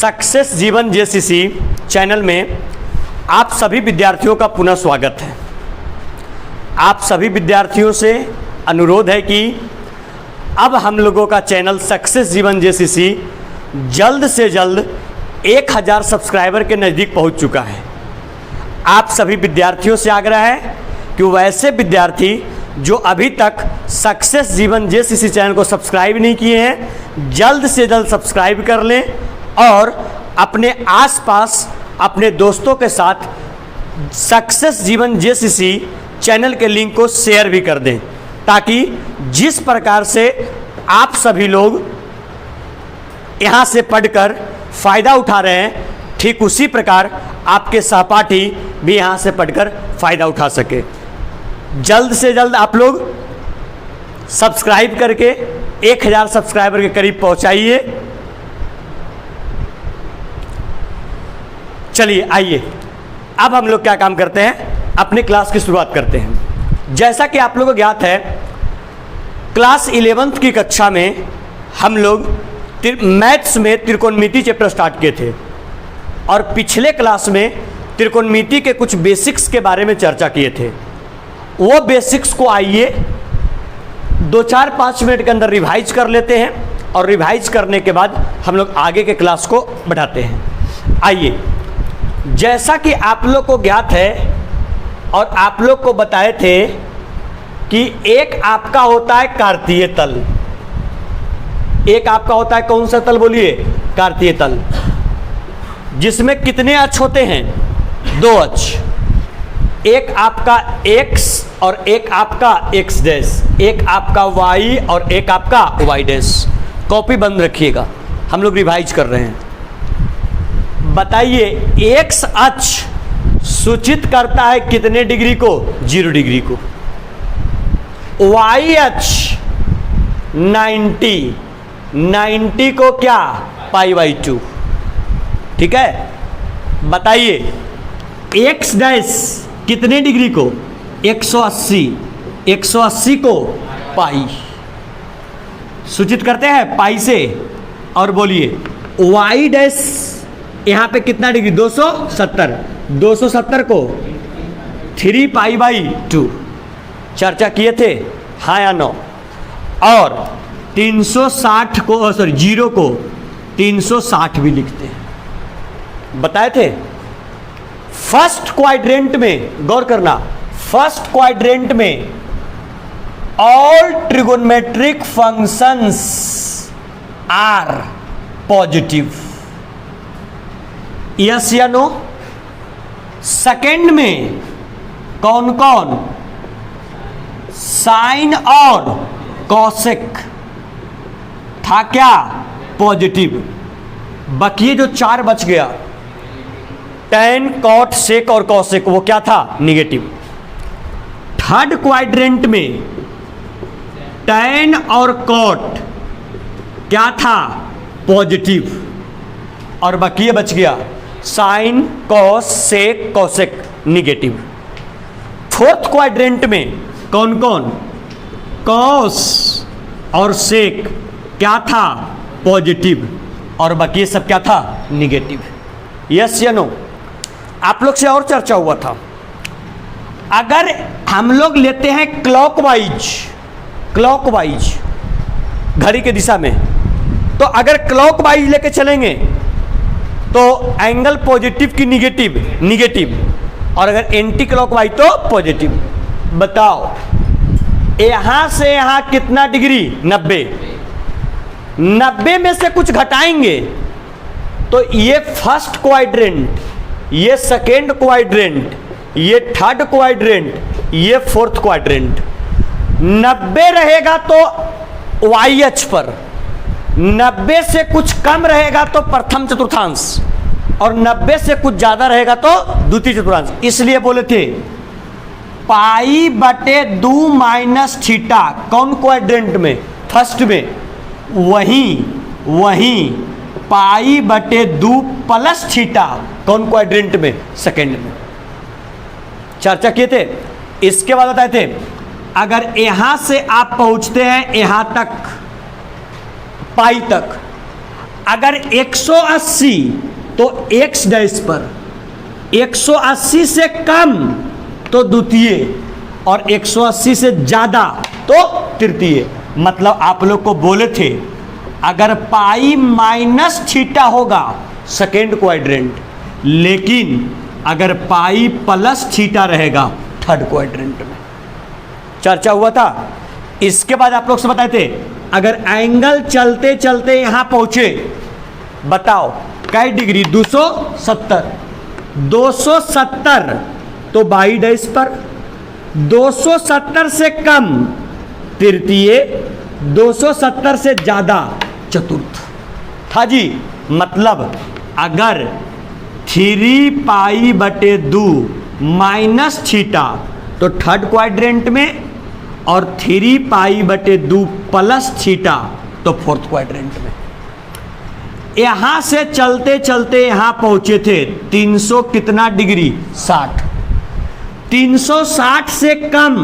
Success जीवन JCC channel में आप सभी विद्यार्थियों का पुनः स्वागत है। आप सभी विद्यार्थियों से अनुरोध है कि अब हम लोगों का चैनल सक्सेस जीवन जेसीसी जल्द से जल्द 1000 सब्सक्राइबर के नज़दीक पहुंच चुका है। आप सभी विद्यार्थियों से आग्रह है कि वैसे विद्यार्थी जो अभी तक सक्सेस जीवन जेसीसी चैनल को सब्सक्राइब नहीं किए हैं, जल्द से जल्द सब्सक्राइब कर लें और अपने आसपास अपने दोस्तों के साथ सक्सेस जीवन जेसीसी चैनल के लिंक को शेयर भी कर दें, ताकि जिस प्रकार से आप सभी लोग यहाँ से पढ़कर फ़ायदा उठा रहे हैं, ठीक उसी प्रकार आपके सहपाठी भी यहाँ से पढ़कर फ़ायदा उठा सके। जल्द से जल्द आप लोग सब्सक्राइब करके 1000 सब्सक्राइबर के करीब पहुँचाइए। चलिए आइए, अब हम लोग क्या काम करते हैं, अपने क्लास की शुरुआत करते हैं। जैसा कि आप लोगों को ज्ञात है, क्लास 11th की कक्षा में हम लोग मैथ्स में त्रिकोणमिति चैप्टर स्टार्ट किए थे और पिछले क्लास में त्रिकोणमिति के कुछ बेसिक्स के बारे में चर्चा किए थे। वो बेसिक्स को आइए 2-4-5 मिनट के अंदर रिवाइज कर लेते हैं और रिवाइज करने के बाद हम लोग आगे के क्लास को बढ़ाते हैं। आइए, जैसा कि आप लोग को ज्ञात है और आप लोग को बताए थे कि एक आपका होता है कार्तीय तल। एक आपका होता है कौन सा तल बोलिए? कार्तीय तल, जिसमें कितने अक्ष होते हैं? 2 अक्ष। एक आपका x और एक आपका x डैश, एक आपका y और एक आपका y डैश। कॉपी बंद रखिएगा, हम लोग रिवाइज कर रहे हैं। बताइए, x अक्ष सूचित करता है कितने डिग्री को? 0 डिग्री को। y अक्ष 90 को क्या? π/2। ठीक है, बताइए x डैश कितने डिग्री को? 180 को पाई सूचित करते हैं, पाई से। और बोलिए y डैश यहाँ पे कितना डिग्री? 270 को 3π/2 चर्चा किए थे, हाँ या नो? और 360 को जीरो को 360 भी लिखते हैं, बताए थे। फर्स्ट क्वाड्रेंट में गौर करना, फर्स्ट क्वाड्रेंट में all trigonometric functions are positive, yes या नो? सेकंड में कौन कौन? साइन और कॉसेक था क्या? पॉजिटिव। बाकी जो 4 बच गया, टैन, कॉट, सेक और कॉसेक, वो क्या था? निगेटिव। थर्ड क्वाड्रेंट में टैन और कॉट क्या था? पॉजिटिव। और बाकी बच गया साइन, कॉस, सेक, कॉसेक, निगेटिव। फोर्थ क्वाड्रेंट में कौन कौन? कॉस और सेक क्या था? पॉजिटिव। और बाकी सब क्या था? निगेटिव। यस या नो? आप लोग से और चर्चा हुआ था, अगर हम लोग लेते हैं क्लॉकवाइज घड़ी के दिशा में, तो अगर क्लॉकवाइज लेके चलेंगे तो एंगल पॉजिटिव की निगेटिव, और अगर एंटी क्लॉकवाइज तो पॉजिटिव। बताओ, यहां से यहां कितना डिग्री? 90 में से कुछ घटाएंगे तो ये फर्स्ट क्वाड्रेंट, ये सेकेंड क्वाड्रेंट, ये थर्ड क्वाड्रेंट, ये फोर्थ क्वाड्रेंट। 90 रहेगा तो y अक्ष पर, 90 से कुछ कम रहेगा तो प्रथम चतुर्थांश, और 90 से कुछ ज्यादा रहेगा तो द्वितीय चतुर्थांश। इसलिए बोले थे π/2 माइनस थीटा कौन क्वाड्रेंट में? फर्स्ट में। वहीं π/2 प्लस थीटा कौन क्वाड्रेंट में? सेकेंड में। चर्चा किए थे। इसके बाद बताए थे, अगर यहां से आप पहुंचते हैं यहां तक, पाई तक, अगर 180 तो x डैश पर, 180 से कम तो द्वितीय, और 180 से ज्यादा तो तृतीय। मतलब आप लोग को बोले थे अगर पाई माइनस थीटा होगा सेकेंड क्वाड्रेंट, लेकिन अगर पाई प्लस थीटा रहेगा थर्ड क्वाड्रेंट में। चर्चा हुआ था। इसके बाद आप लोग से बताए थे अगर एंगल चलते चलते यहां पहुंचे, बताओ कई डिग्री, 270, 270 तो बाई डैश पर, 270 से कम तृतीय, 270 से ज्यादा चतुर्थ था जी। मतलब अगर 3 पाई बटे 2 माइनस थीटा तो थर्ड क्वाड्रेंट में, और 3 पाई बटे 2 प्लस थीटा तो फोर्थ क्वाड्रेंट में। यहां से चलते चलते यहां पहुंचे थे 300 कितना डिग्री, 60, 360 से कम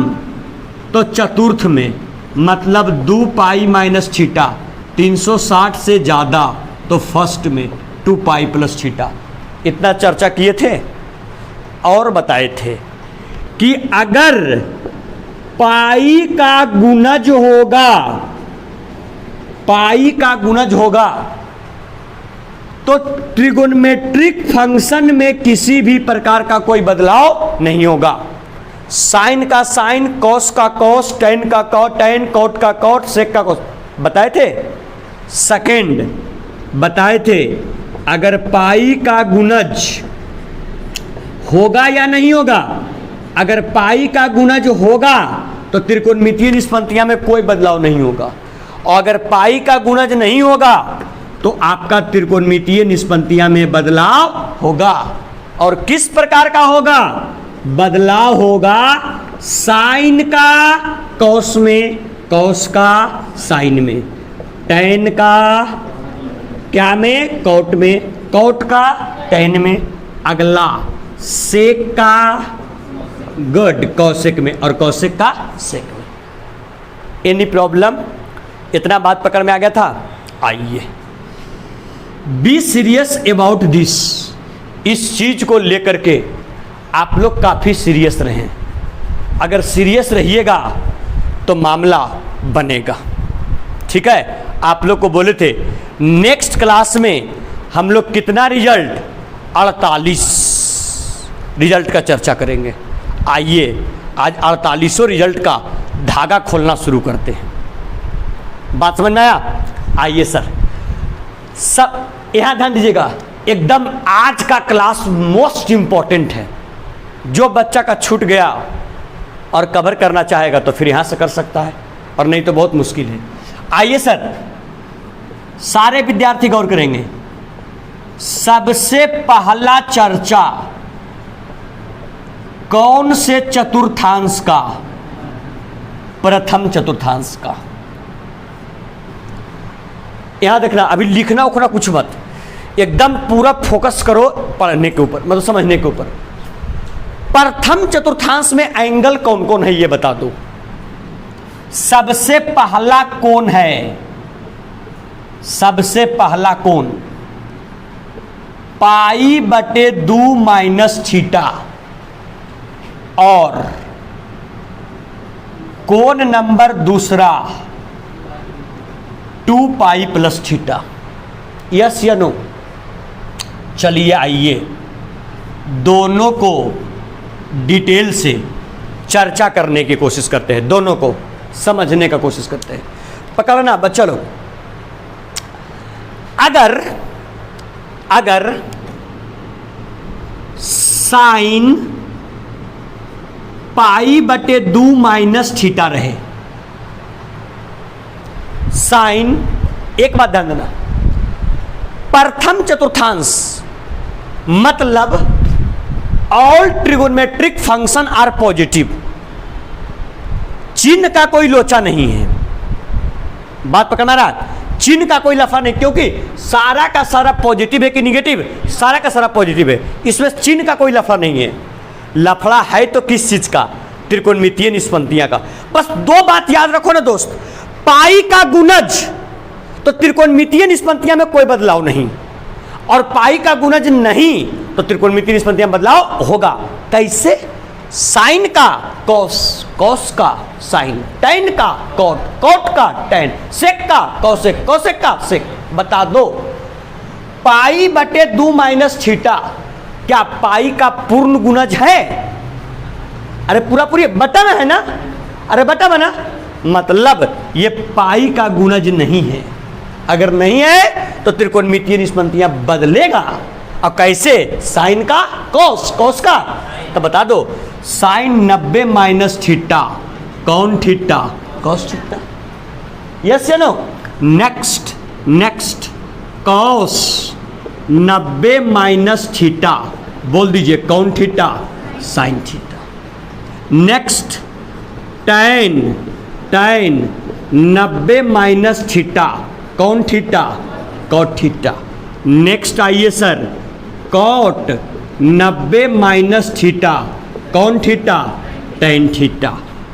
तो चतुर्थ में, मतलब 2 पाई माइनस थीटा, 360 से ज्यादा तो फर्स्ट में 2 पाई प्लस थीटा। इतना चर्चा किए थे और बताए थे कि अगर पाई का गुणज होगा, पाई का गुणज होगा तो ट्रिगोनोमेट्रिक फंक्शन में किसी भी प्रकार का कोई बदलाव नहीं होगा। साइन का साइन, कॉस का कॉस, टेन का कॉट टेन, कॉट का कॉट, सेक का कॉस बताए थे। सेकेंड बताए थे अगर पाई का गुणज होगा या नहीं होगा, अगर पाई का गुणज होगा तो त्रिकोणमितीय निष्पत्तियां में कोई बदलाव नहीं होगा, और अगर पाई का गुणज नहीं होगा तो आपका त्रिकोणमितीय निष्पत्तियां में बदलाव होगा। और किस प्रकार का होगा बदलाव? होगा साइन का कॉस में, कॉस का साइन में, टैन का क्या में, कॉट में, कॉट का टैन में, अगला सेक का गुड कौशिक में, और कौशिक का सेक में। Any problem? इतना बात पकड़ में आ गया था। आइए बी सीरियस अबाउट दिस। इस चीज को लेकर के आप लोग काफी सीरियस रहें। अगर सीरियस रहिएगा तो मामला बनेगा। ठीक है, आप लोग को बोले थे नेक्स्ट क्लास में हम लोग कितना रिजल्ट, 48 रिजल्ट का चर्चा करेंगे। आइए आज 48 रिजल्ट का धागा खोलना शुरू करते हैं। बात समझ में आया? आइए सर, सब यहां ध्यान दीजिएगा। एकदम आज का क्लास मोस्ट इंपॉर्टेंट है। जो बच्चा का छूट गया और कवर करना चाहेगा तो फिर यहां से कर सकता है, और नहीं तो बहुत मुश्किल है। आइए सर, सारे विद्यार्थी गौर करेंगे। सबसे पहला चर्चा कौन से चतुर्थांश का? प्रथम चतुर्थांश का। यहां देखना, अभी लिखना उखना कुछ मत, एकदम पूरा फोकस करो पढ़ने के ऊपर, मतलब समझने के ऊपर। प्रथम चतुर्थांश में एंगल कौन कौन है ये बता दो। सबसे पहला कौन है? सबसे पहला कौन? पाई बटे 2 माइनस थीटा, और कोण नंबर दूसरा 2 पाई प्लस थीटा। यस या नो? चलिए आइए दोनों को डिटेल से चर्चा करने की कोशिश करते हैं, दोनों को समझने का कोशिश करते हैं। पकड़ना बच्चा लोग। अगर साइन पाई बटे 2 माइनस थीटा रहे, साइन, एक बात ध्यान देना, प्रथम चतुर्थांश मतलब all trigonometric function are positive. चिन्ह का कोई लोचा नहीं है। बात पकड़ना रहा, चिन्ह का कोई लफड़ा नहीं, क्योंकि सारा का सारा पॉजिटिव है कि निगेटिव? सारा का सारा पॉजिटिव है, इसमें चिन्ह का कोई लफड़ा नहीं है। लफड़ा है तो किस चीज का? त्रिकोणमितीय निष्पत्तियां का। बस दो बात याद रखो ना दोस्त, पाई का गुणज तो त्रिकोणमितीय निष्पत्तियां में कोई बदलाव नहीं, और पाई का गुणज नहीं तो त्रिकोणमितीय निष्पत्तियां में बदलाव होगा। कैसे? साइन का कॉस, कॉस का साइन, टैन का कॉट, कॉट का टैन, सेक का कॉसेक, कॉसेक का सेक। बता दो, पाई बटे 2 माइनस थीटा क्या पाई का पूर्ण गुणज है? अरे पूरा पूरी बटा में है ना, अरे बटा में ना, मतलब ये पाई का गुणज नहीं है। अगर नहीं है तो त्रिकोणमितीय निष्पत्तियां बदलेगा। और कैसे? साइन का कॉस, कॉस का, तो बता दो साइन 90 माइनस थीटा, कौन थीटा? Cos theta. यस या no? Next, next cos 90 minus theta, बोल दीजिए कौन theta? Sine theta. Next tan, tan 90 minus theta, कौन थीटा? Cot theta. नेक्स्ट आइए सर, कॉट 90 माइनस थीटा, कौन थीटा? Tan theta.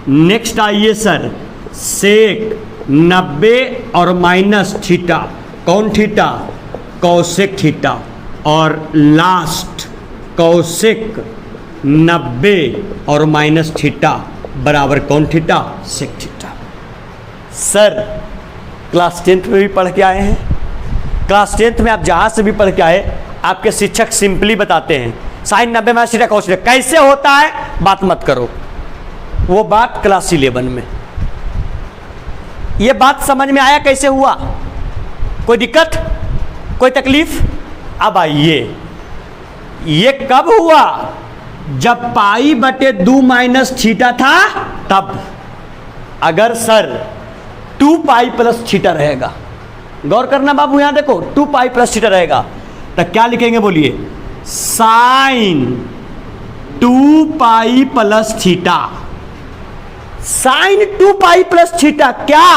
नेक्स्ट आइए sir, sec 90 और minus theta, कौन थीटा? Cosec theta. और लास्ट कौसेक 90 और माइनस थीटा बराबर कौन theta? Sec theta. Sir class 10th में भी पढ़ के आए हैं, क्लास 10th में आप जहाँ से भी पढ़ के आए आपके शिक्षक सिंपली बताते हैं sine 90 minus theta cos theta कैसे होता है, बात मत करो, वो बात क्लास 11 में। ये बात समझ में आया कैसे हुआ? कोई दिक्कत, कोई तकलीफ? अब आइए, ये कब हुआ? जब पाई बटे 2 माइनस थीटा था तब। अगर सर 2 पाई प्लस थीटा रहेगा, गौर करना बाबू, यहां देखो 2 पाई प्लस थीटा रहेगा तो क्या लिखेंगे बोलिए? Sine 2 pi plus theta. Sine 2 pi plus theta, क्या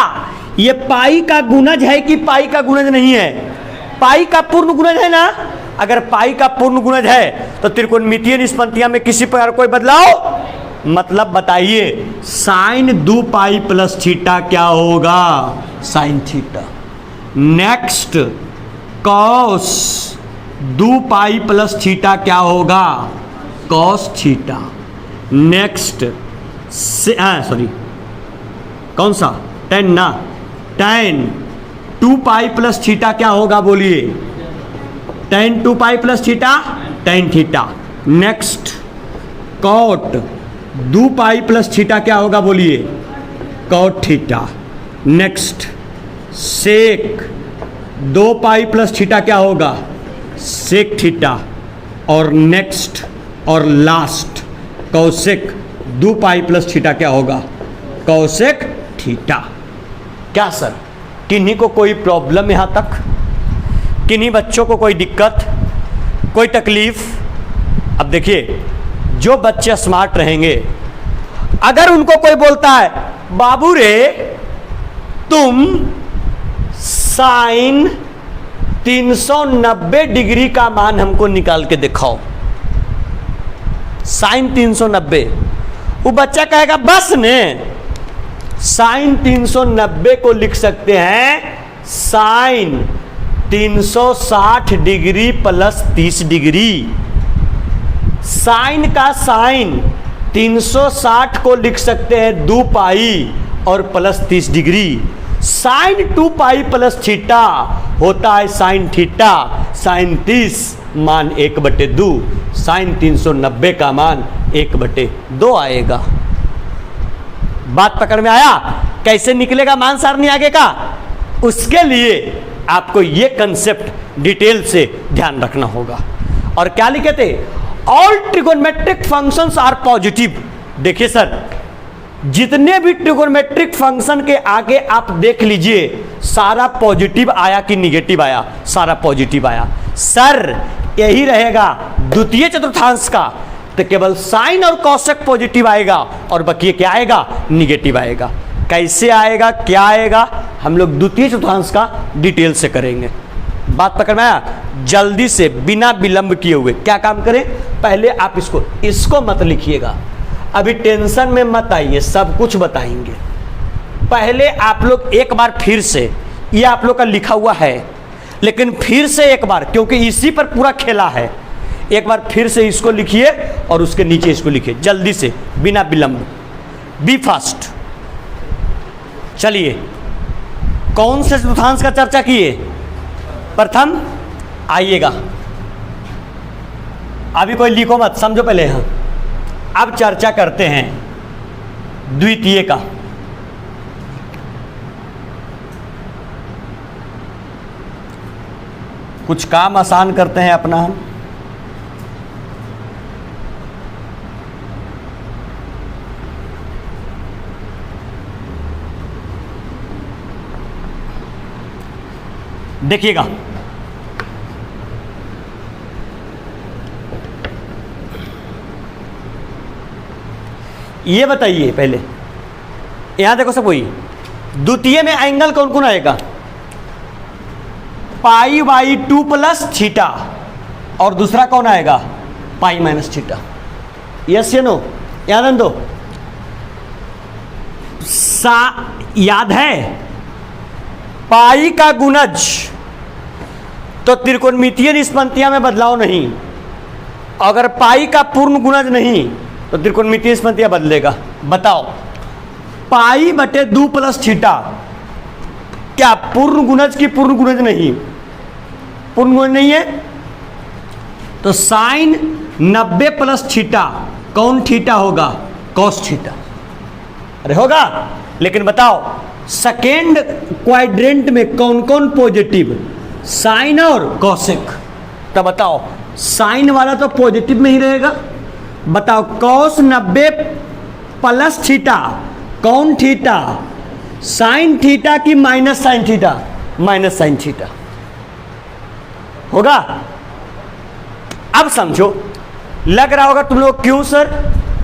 ये पाई का गुणज है कि पाई का गुणज नहीं है? पाई का पूर्ण गुणज है ना। अगर पाई का पूर्ण गुणज है तो त्रिकोणमितीय निष्पत्तियां में किसी प्रकार कोई बदलाव, मतलब बताइए साइन 2 पाई प्लस थीटा क्या होगा? Sign theta. Next cos 2 pi plus theta क्या होगा? Cos theta. नेक्स्ट सॉरी कौन सा? टैन ना, टैन 2 पाई प्लस थीटा क्या होगा बोलिए? Tan 2 pi plus theta, tan theta. Next cot 2 pi plus theta क्या होगा बोलिए? Cot theta. Next sec 2 pi plus theta क्या होगा? Sec theta. और नेक्स्ट और last cosec 2 pi plus theta क्या होगा? कौसेक थीटा। क्या सर किन्हीं को कोई प्रॉब्लम यहाँ तक? किन्हीं बच्चों को कोई दिक्कत, कोई तकलीफ? अब देखिए, जो बच्चे स्मार्ट रहेंगे, अगर उनको कोई बोलता है बाबू रे तुम साइन 390 डिग्री का मान हमको निकाल के दिखाओ, साइन 390, वो बच्चा कहेगा बस ने साइन 390 को लिख सकते हैं sine 360 degree plus 30 degree. Sine का साइन 360 को लिख सकते हैं 2 पाई और plus 30 degree. Sine 2 pi plus theta होता है साइन थीटा। साइन 30 मान 1/2, साइन 390 का मान 1/2 आएगा। बात पकड़ में आया? कैसे निकलेगा मान सारणी आगे का? उसके लिए आपको ये कंसेप्ट डिटेल से ध्यान रखना होगा। और क्या लिखे थे? All trigonometric functions are positive. देखिए सर, जितने भी ट्रिगोनोमेट्रिक फंक्शन के आगे आप देख लीजिए, सारा पॉजिटिव आया कि निगेटिव आया? सारा पॉजिटिव आया। सर यही रहेगा द्वितीय चतुर्थांश का, तो केवल साइन और कॉसेक पॉजिटिव आएगा और बाकी क्या आएगा? निगेटिव आएगा। कैसे आएगा, क्या आएगा, हम लोग द्वितीय चतुर्थांश का डिटेल से करेंगे। बात पकड़ में आया? जल्दी से बिना विलंब किए हुए क्या काम करें? पहले आप इसको मत लिखिएगा, अभी टेंशन में मत आइए, सब कुछ बताएंगे। पहले आप लोग एक बार फिर से ये आप लोग का लिखा हुआ है, लेकिन फिर से एक बार, क्योंकि इसी पर पूरा खेला है, एक बार फिर से इसको लिखिए और उसके नीचे इसको लिखिए जल्दी से, बिना विलंब, बी फास्ट। चलिए, कौन से चतुर्थांश का चर्चा किए? प्रथम, आइएगा, अभी कोई लिखो मत, समझो पहले। हाँ, अब चर्चा करते हैं द्वितीय का। कुछ काम आसान करते हैं अपना हम। देखिएगा, ये बताइए पहले, यहां देखो सब वही, द्वितीय में एंगल कौन कौन आएगा? पाई बाई 2 प्लस थीटा, और दूसरा कौन आएगा? पाई माइनस थीटा। यस या नो? याद दो, याद है? पाई का गुणज तो त्रिकोणमितीय निष्पत्तियां में बदलाव नहीं, अगर पाई का पूर्ण गुणज नहीं तो त्रिकोणमितीय निष्पत्तियां बदलेगा। बताओ, पाई बटे 2 प्लस थीटा क्या पूर्ण गुणज की पूर्ण गुणज नहीं? पूर्ण गुणज नहीं है, तो साइन 90 प्लस थीटा कौन थीटा होगा? Cos theta. अरे होगा, लेकिन बताओ सेकेंड क्वाड्रेंट में कौन कौन पॉजिटिव? साइन और कॉसेक। तो बताओ, साइन वाला तो पॉजिटिव में ही रहेगा। बताओ, कॉस 90 प्लस थीटा कौन थीटा? साइन थीटा की minus sine theta? Minus sine theta होगा। अब समझो, लग रहा होगा तुम लोग क्यों सर?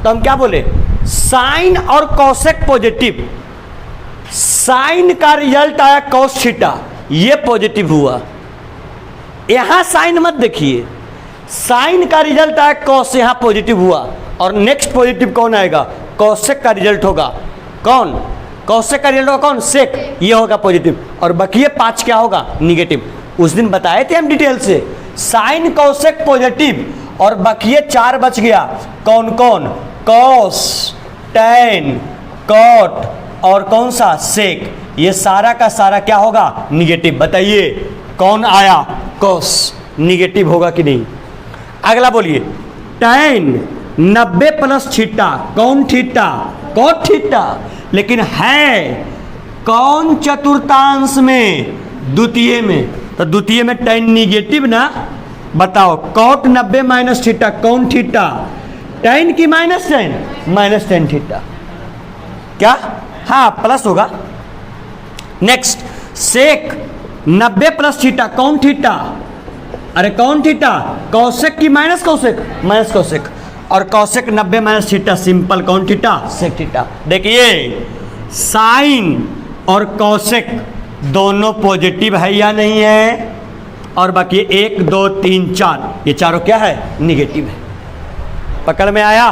तो हम क्या बोले, साइन और कॉसेक पॉजिटिव, साइन का रिजल्ट आया कॉस थीटा, ये पॉजिटिव हुआ। यहां साइन मत देखिए, साइन का रिजल्ट आया कॉस, यहां पॉजिटिव हुआ, और नेक्स्ट पॉजिटिव कौन आएगा? कॉसेक का रिजल्ट होगा कौन? कॉसेक का रिजल्ट होगा कौन? सेक, ये होगा पॉजिटिव, और बाकी 5 क्या होगा? निगेटिव। उस दिन बताए थे हम डिटेल से, साइन कॉसेक पॉजिटिव, और बाकी 4 बच गया, कौन कौन? कॉस, टैन, कॉट और कौन सा? सेक। ये सारा का सारा क्या होगा? निगेटिव। बताइए कौन आया? कॉस। निगेटिव होगा कि नहीं? अगला बोलिए, टैन 90 प्लस थीटा कौन थीटा? Cot theta. लेकिन है कौन चतुर्थांश में? द्वितीय में। तो द्वितीय में टैन निगेटिव ना। बताओ, कॉट 90 माइनस थीटा कौन थीटा? टैन की minus tan? Minus tan theta. क्या? हाँ, प्लस होगा। नेक्स्ट, सेक 90 प्लस थीटा कौन थीटा? अरे कौन थीटा? कौशिक की माइनस कौशिक? Minus cosec. और कौशिक 90 माइनस थीटा, सिंपल कौन थीटा? Sec theta. देखिए, साइन और कौशिक दोनों पॉजिटिव है या नहीं है? और बाकी 1 2 3 4, ये चारों क्या है? निगेटिव है। पकड़ में आया?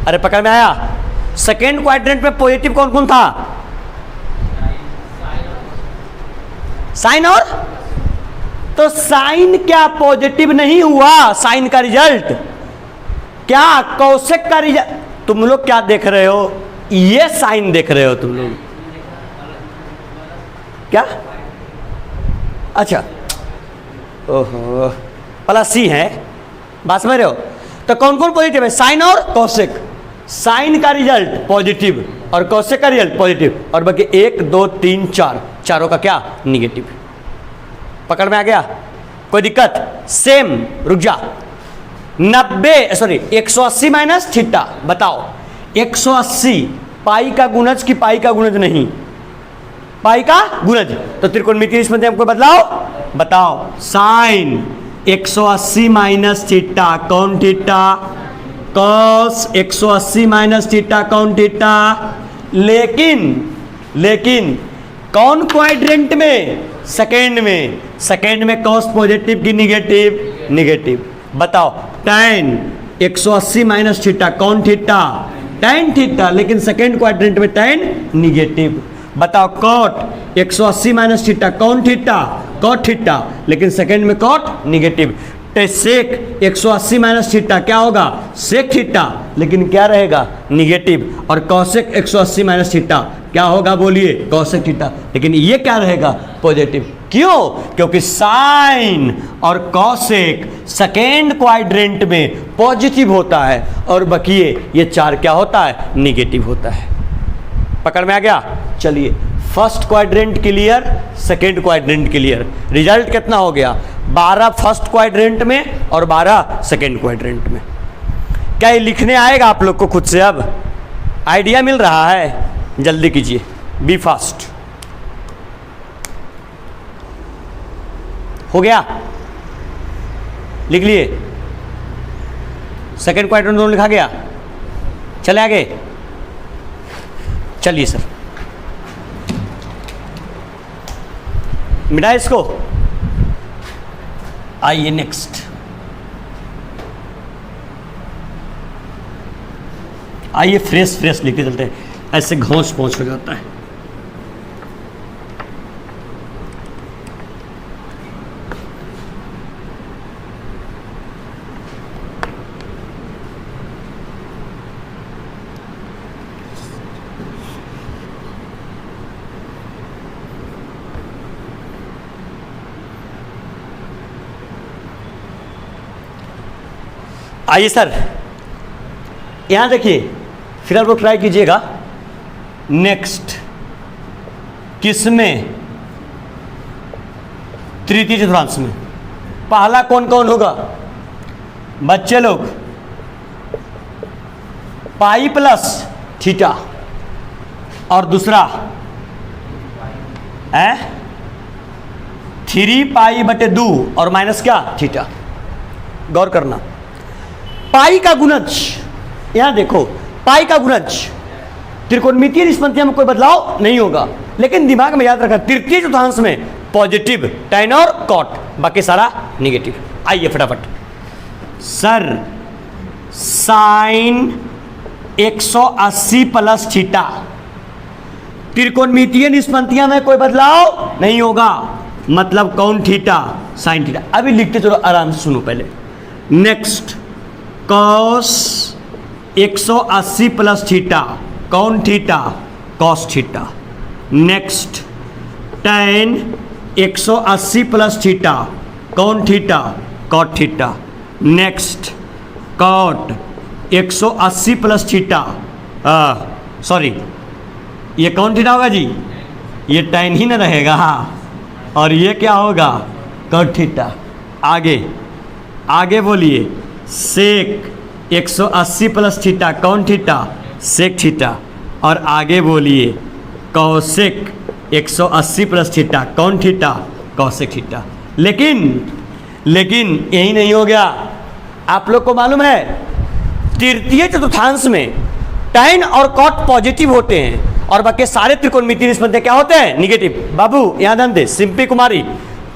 अरे पकड़ में आया? सेकेंड क्वाड्रेंट में पॉजिटिव कौन कौन था? साइन और, तो साइन क्या पॉजिटिव नहीं हुआ? साइन का रिजल्ट क्या? कौशिक का रिजल्ट। तुम लोग क्या देख रहे हो? ये साइन देख रहे हो तुम लोग क्या? अच्छा, ओहो, प्लस सी है, बात समझ रहे हो? तो कौन कौन पॉजिटिव है? साइन और कौशिक। साइन का रिजल्ट पॉजिटिव और कौशिक का रिजल्ट पॉजिटिव, और बाकी 1 2 3 4, चारों का क्या? निगेटिव। पकड़ में आ गया? कोई दिक्कत? सेम, रुक जा। 180 माइनस थीटा। बताओ, 180 पाई का गुणज की पाई का गुणज नहीं? पाई का गुणज। तो त्रिकोणमितीय निष्पत्ति हमको बदलाओ। बताओ, साइन 180 माइनस थीटा कौन थीटा? कॉस 180 माइनस थीटा कौन थीटा? लेकिन कौन क्वाड्रेंट में? सेकेंड में। सेकेंड में कॉस पॉजिटिव की निगेटिव? निगेटिव। बताओ, टैन 180 माइनस थीटा कौन थीटा? Tan theta. लेकिन सेकेंड क्वाड्रेंट में टैन निगेटिव। बताओ कॉट 180 माइनस थीटा कौन थीटा, कॉट थीटा, लेकिन सेकंड में कॉट निगेटिव। सेक 180 माइनस थीटा क्या होगा, सेक थीटा, लेकिन क्या रहेगा निगेटिव। और कॉसेक 180 माइनस थीटा क्या होगा, बोलिए कॉसेक थीटा, लेकिन ये क्या रहेगा पॉजिटिव। क्यों, क्योंकि साइन और कॉसेक सेकेंड क्वाड्रेंट में पॉजिटिव होता है और बकिए ये चार क्या होता है, निगेटिव होता है। पकड़ में आ गया। चलिए first quadrant clear, second quadrant clear. Result कितना हो गया, 12 फर्स्ट क्वाड्रेंट में और 12 सेकेंड क्वाड्रेंट में। क्या ये लिखने आएगा आप लोग को खुद से, अब आइडिया मिल रहा है, जल्दी कीजिए, बी फास्ट। हो गया, लिख लिए, सेकेंड क्वाड्रेंट दोनों लिखा गया। चले आगे, चलिए सर मिटा इसको, आइए नेक्स्ट। आइए फ्रेश फ्रेश लिखते चलते हैं, ऐसे घोंस पहुंच हो जाता है। आइए सर यहाँ देखिए, फिर आप लोग ट्राई कीजिएगा। नेक्स्ट किसमें, तृतीय चतुर्थांश में पहला कौन कौन होगा बच्चे लोग, पाई प्लस थीटा, और दूसरा है 3 पाई बटे 2 और माइनस क्या थीटा। गौर करना, पाई का गुणज, यहां देखो पाई का गुणज त्रिकोणमितीय निष्पत्तियों में कोई बदलाव नहीं होगा, लेकिन दिमाग में याद रखना तृतीय चतुर्थांश में पॉजिटिव tan और कॉट, बाकी सारा निगेटिव। आइए फटाफट सर, साइन 180 प्लस थीटा, त्रिकोणमितीय निष्पत्तियों में कोई बदलाव नहीं होगा, मतलब कौन थीटा, साइन थीटा। अभी लिखते चलो, आराम से सुनो पहले। नेक्स्ट कॉस 180 प्लस थीटा कौन theta, cos theta. Next tan 180 plus theta कौन theta, cot theta. Next cot 180 plus theta, sorry ये कौन थीटा होगा जी, ये tan ही ना रहेगा, और ये क्या होगा, कॉट थीटा। आगे आगे बोलिए, सेक 180 प्लस थीटा कौन थीटा, सेक थीटा। और आगे बोलिए कौसेक 180 प्लस थीटा कौन थीटा, कौसेक थीटा। लेकिन यही नहीं हो गया, आप लोग को मालूम है तृतीय चतुर्थांश में tan और कॉट पॉजिटिव होते हैं और बाकी सारे त्रिकोणमितीय निष्पत्ति क्या होते हैं, निगेटिव। बाबू यहाँ ध्यान दे, सिंपी कुमारी,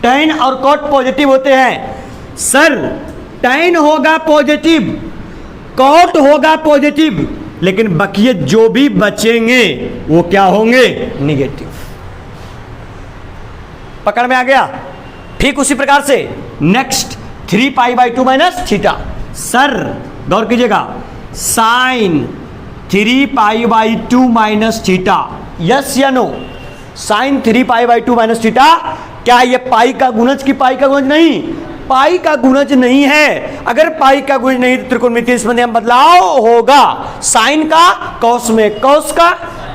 tan और कॉट पॉजिटिव होते हैं। सर tan होगा पॉजिटिव, कॉट होगा पॉजिटिव, लेकिन बकिए जो भी बचेंगे वो क्या होंगे, निगेटिव। पकड़ में आ गया। ठीक उसी प्रकार से next 3 pi by 2 minus theta. Sir गौर कीजिएगा, sine 3 pi by 2 minus theta, yes या no, sine 3 pi by 2 minus theta, क्या ये पाई का गुणज की पाई का गुणज नहीं, पाई का गुणज नहीं है। अगर पाई का गुणज नहीं तो त्रिकोणमितीय निष्पत्ति में बदलाव होगा, साइन का कॉस में, कॉस का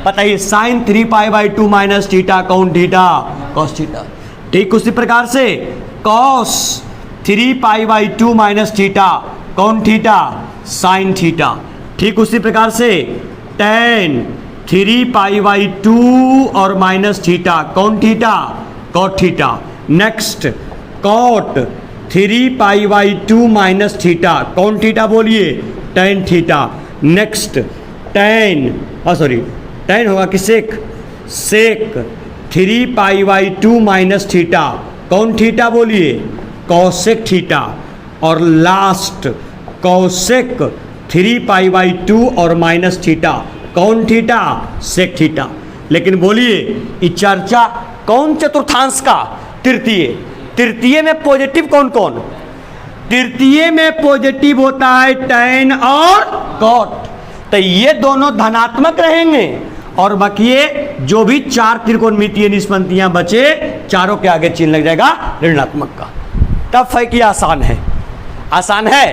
बताइए, sine 3 pi by 2 minus theta कौन थीटा, कॉस थीटा। ठीक उसी प्रकार से cos 3 pi by 2 minus theta कौन थीटा, साइन थीटा। ठीक उसी प्रकार से tan 3 पाई बाई 2 और माइनस थीटा कौन theta, cot theta. Next cot 3 pi by 2 minus theta कौन थीटा, बोलिए tan theta. Next tan, sorry tan होगा कि sec, sec 3 pi by 2 minus theta कौन थीटा, बोलिए कौसेक थीटा। और लास्ट कौसेक 3 पाई बाई 2 और minus theta कौन theta, sec theta. लेकिन बोलिए ये चर्चा कौन चतुर्थांश का? तृतीय। तृतीय में पॉजिटिव कौन कौन? तृतीय में पॉजिटिव होता है tan और cot, तो ये दोनों धनात्मक रहेंगे और बकिए जो भी चार त्रिकोणमितीय निष्पत्तियां बचे चारों के आगे चिन्ह लग जाएगा ऋणात्मक का। टफ है कि आसान है? आसान है।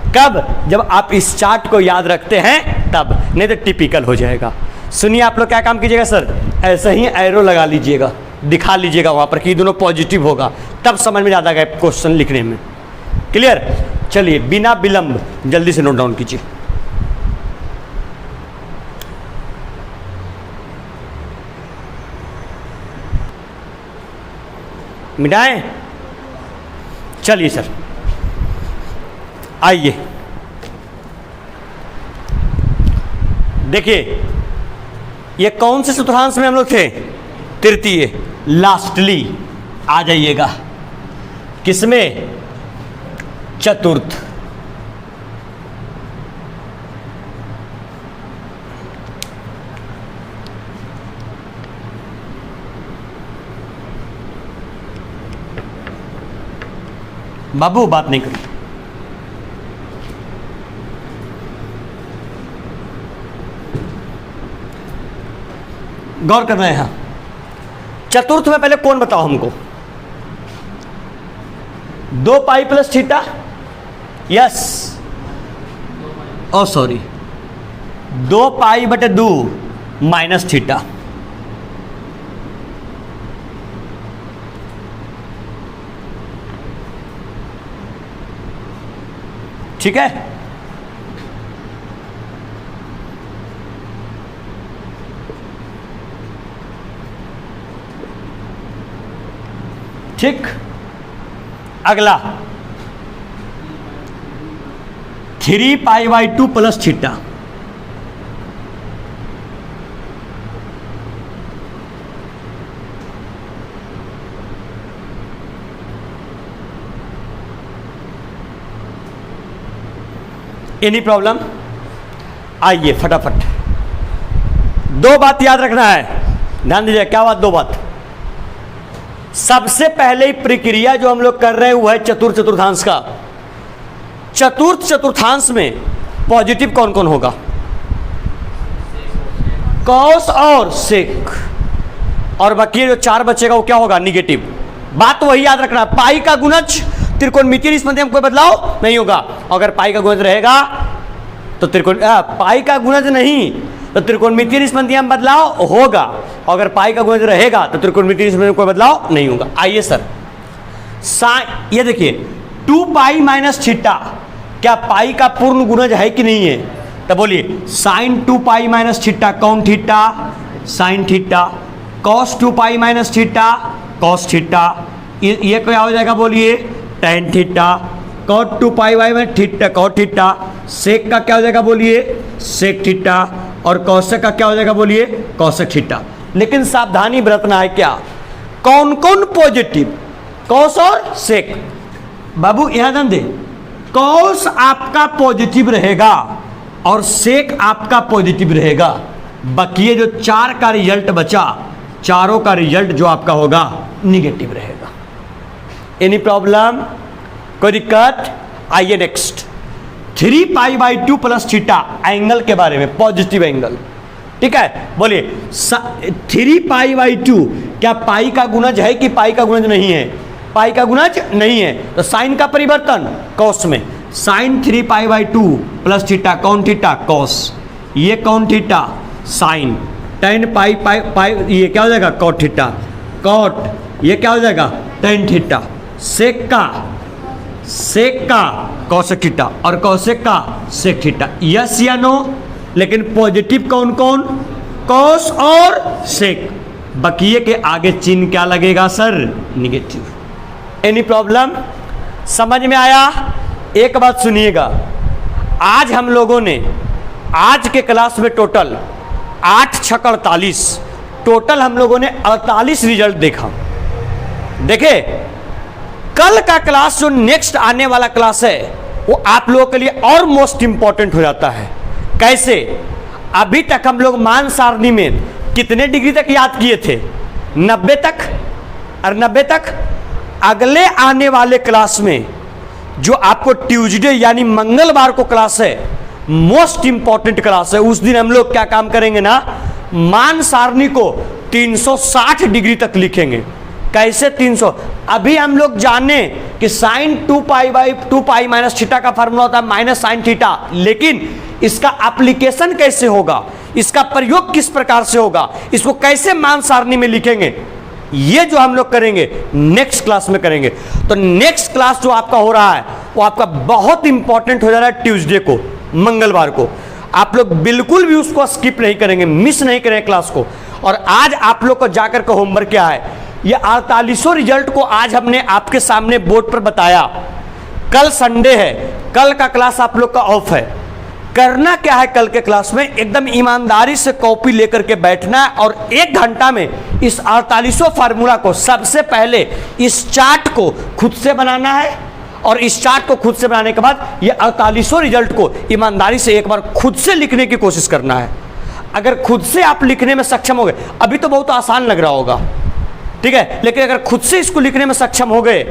कब? जब आप इस चार्ट को याद रखते हैं तब, नहीं तो टिपिकल हो जाएगा। सुनिए आप लोग क्या काम कीजिएगा सर, ऐसे ही एरो लगा लीजिएगा, दिखा लीजिएगा वहां पर कि दोनों पॉजिटिव होगा, तब समझ में ज़्यादा गए क्वेश्चन लिखने में। क्लियर? चलिए बिना विलंब जल्दी से नोट डाउन कीजिए। मिटाएं? चलिए सर आइए देखिए, ये कौन से चतुर्थांश में हम लोग थे? तृतीय। लास्टली आ जाइएगा किसमें? चतुर्थ। बाबू बात नहीं करो। गौर कर रहे हैं। चतुर्थ में पहले कौन बताओ हमको? 2 पाई प्लस थीटा। यस, ओ सॉरी, 2 पाई बटे 2 माइनस थीटा। ठीक है। ठीक। अगला 3 pi by 2 plus theta. Any problem? आइए फटाफट, 2 बात याद रखना है, ध्यान दीजिए। क्या बात? 2 बात। सबसे पहले प्रक्रिया जो हम लोग कर रहे हैं वो है चतुर्थ चतुर्थांश का। चतुर्थ चतुर्थांश में पॉजिटिव कौन कौन होगा? कॉस और सेक, और बाकी जो 4 बचेगा वो क्या होगा? निगेटिव। बात वही याद रखना, पाई का गुणज त्रिकोणमितीय निष्पत्ति में कोई बदलाव नहीं होगा। अगर पाई का गुणज रहेगा तो पाई का गुणज नहीं तो त्रिकोणमितीय निष्पत्ति में बदलाव होगा, अगर पाई का गुणज रहेगा तो त्रिकोणमितीय निष्पत्ति में कोई बदलाव नहीं होगा। आइए सर, ये देखिए 2 पाई माइनस थीटा, क्या पाई का पूर्ण गुणज है कि नहीं है? तो बोलिए साइन 2 पाई माइनस थीटा कौन theta? Sine theta. Cos 2 pi minus theta cos theta. ये क्या हो जाएगा? बोलिए tan theta. Cot 2 pi by में थीटा कॉट थीटा। सेक का क्या हो जाएगा? बोलिए सेक थीटा। और कौशिक का क्या हो जाएगा? बोलिए कौशिक थीटा। लेकिन सावधानी बरतना है, क्या कौन कौन पॉजिटिव? कॉस और सेक। बाबू यहां ध्यान दे, कॉस आपका पॉजिटिव रहेगा और सेक आपका पॉजिटिव रहेगा। बाकी जो 4 का रिजल्ट बचा, चारों का रिजल्ट जो आपका होगा निगेटिव रहेगा। Any problem? कोई दिक्कत? आइए next, 3 pi by 2 plus theta, angle के बारे में, पॉजिटिव एंगल। ठीक है, बोलिए 3 पाई बाई 2 क्या पाई का गुणज है कि पाई का गुणज नहीं है? पाई का गुणज नहीं है, तो साइन का परिवर्तन कॉस में। Sine 3 pi by 2 plus theta कौन थीटा? कॉस। ये कौन theta? Sine. tan pi pi pi, ये क्या हो जाएगा? Cot theta. कॉट ये क्या हो जाएगा? tan theta. सेक का कौशिक थीटा और कौशिक का सेक थीटा। यस या नो? लेकिन पॉजिटिव कौन कौन? कॉस और सेक। बकिए के आगे चिन्ह क्या लगेगा सर? निगेटिव। Any problem? समझ में आया? एक बात सुनिएगा, आज हम लोगों ने आज के क्लास में टोटल 8 छक 48, टोटल हम लोगों ने 48 रिजल्ट देखा। देखे, कल का क्लास जो नेक्स्ट आने वाला क्लास है वो आप लोगों के लिए और मोस्ट इंपॉर्टेंट हो जाता है। कैसे? अभी तक हम लोग मान सारणी में कितने डिग्री तक याद किए थे? 90 तक। और 90 तक अगले आने वाले क्लास में जो आपको ट्यूसडे यानी मंगलवार को क्लास है, मोस्ट इंपॉर्टेंट क्लास है, उस दिन हम लोग क्या काम करेंगे ना, मान सारणी को 360 डिग्री तक लिखेंगे। कैसे 300? अभी हम लोग जाने कि साइन 2 पाई माइनस थीटा का फार्मूला होता है माइनस साइन थीटा, लेकिन इसका एप्लीकेशन कैसे होगा, इसका प्रयोग किस प्रकार से होगा, इसको कैसे मान सारणी में लिखेंगे, ये जो हम लोग करेंगे नेक्स्ट क्लास में करेंगे। तो नेक्स्ट क्लास जो आपका हो रहा है वो आपका बहुत इंपॉर्टेंट हो जा रहा है ट्यूसडे को, मंगलवार को। आप लोग बिल्कुल भी उसको स्किप नहीं करेंगे, मिस नहीं करेंगे क्लास को। और आज आप लोग को जाकर के होमवर्क क्या है, ये 48 रिजल्ट को आज हमने आपके सामने बोर्ड पर बताया। कल संडे है, कल का क्लास आप लोग का ऑफ है। करना क्या है कल के क्लास में, एकदम ईमानदारी से कॉपी लेकर के बैठना है और 1 घंटा में इस 48 फार्मूला को सबसे पहले इस चार्ट को खुद से बनाना है, और इस चार्ट को खुद से बनाने के बाद ये 48 रिजल्ट को ईमानदारी से एक बार खुद से लिखने की कोशिश करना है। अगर खुद से आप लिखने में सक्षम हो गए, अभी तो बहुत आसान लग रहा होगा, ठीक है, लेकिन अगर खुद से इसको लिखने में सक्षम हो गए,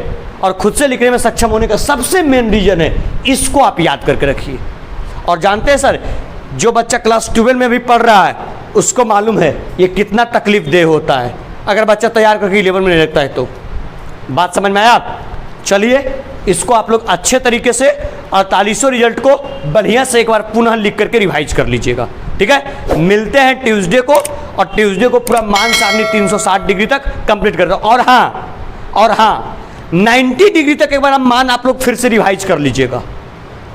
और खुद से लिखने में सक्षम होने का सबसे मेन रीजन है, इसको आप याद करके रखिए। और जानते हैं सर, जो बच्चा क्लास 12 में भी पढ़ रहा है उसको मालूम है ये कितना तकलीफ देह होता है अगर बच्चा तैयार करके 11 में नहीं रखता है। तो बात समझ में आया? चलिए इसको आप लोग अच्छे तरीके से 48 रिजल्ट को बढ़िया से एक बार पुनः लिख करके रिवाइज कर लीजिएगा, ठीक है। मिलते हैं ट्यूसडे को, और ट्यूसडे को पूरा मान सारणी 360 डिग्री तक कंप्लीट कर दो। और हाँ 90 डिग्री तक एक बार हम मान आप लोग फिर से रिवाइज कर लीजिएगा,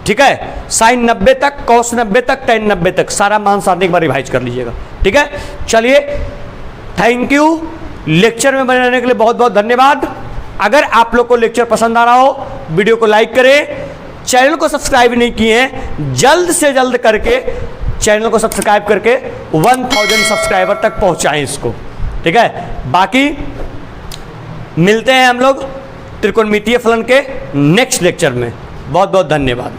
ठीक है। साइन 90 तक, कॉस 90 तक, टेन 90 तक सारा मान सारणी एक बार रिवाइज कर लीजिएगा, ठीक है। चलिए थैंक यू, लेक्चर में बने रहने के लिए बहुत बहुत धन्यवाद। अगर आप लोग को लेक्चर पसंद आ रहा हो, वीडियो को लाइक करें, चैनल को सब्सक्राइब नहीं किए हैं जल्द से जल्द करके चैनल को सब्सक्राइब करके 1000 सब्सक्राइबर तक पहुंचाएं इसको, ठीक है। बाकी मिलते हैं हम लोग त्रिकोणमितीय फलन के नेक्स्ट लेक्चर में। बहुत बहुत धन्यवाद।